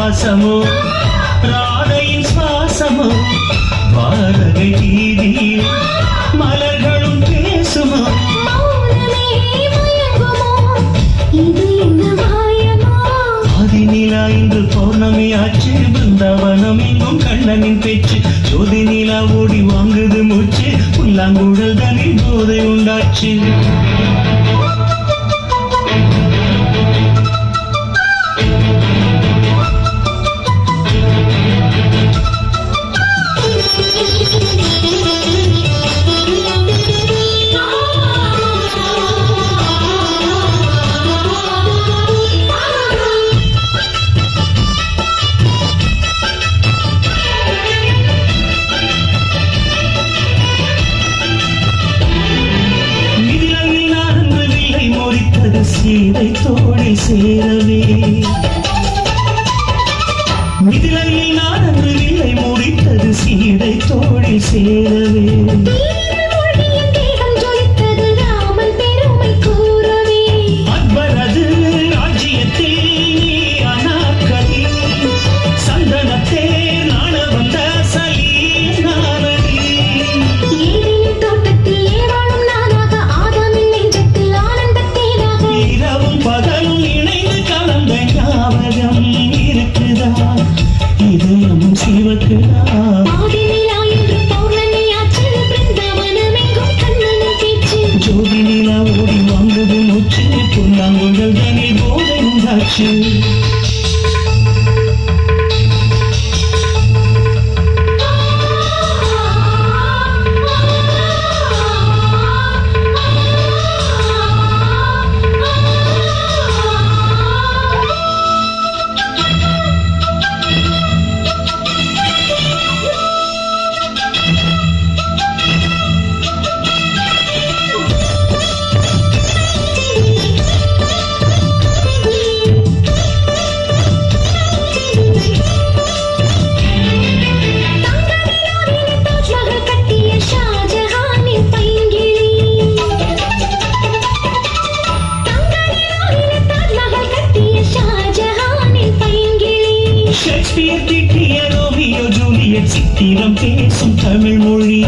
வாசமோ ராதையின் சுவாசமோ பாரகை வீதியில் மலர்களும் பேசுமோ ஆதிநிலா இன்று பௌர்ணமியாச்சு பிருந்தாவனம் எங்கும் கண்ணனின் பேச்சு ஜோதி நிலா ஓடி வாங்குது மூச்சு புல்லாங்குழல் தனில் போதை உண்டாச்சு சீதை தோளில் சேரவே மிதிலையில் நான் அன்று வில்லை முடித்தது சீதை தோளில் சேரவே அக்பரது ராஜ்யத்தில் அனாக்கலி சந்தனத்தே நாண வந்த சலீம் நானடி இரவும் பகலும் இணைந்து கலந்த ஞாபகம் இருக்குதா இதயம் சிவக்குதா ஜோதி நிலா ஓடி வாங்குது மூச்சு புல்லாங்குழல் தனில் போதை உண்டாச்சு ஷேக்ஸ்பியர் திட்டிய ரோமியோ ஜூலியட் சித்திரம் பேசும் தமிழ் மொழி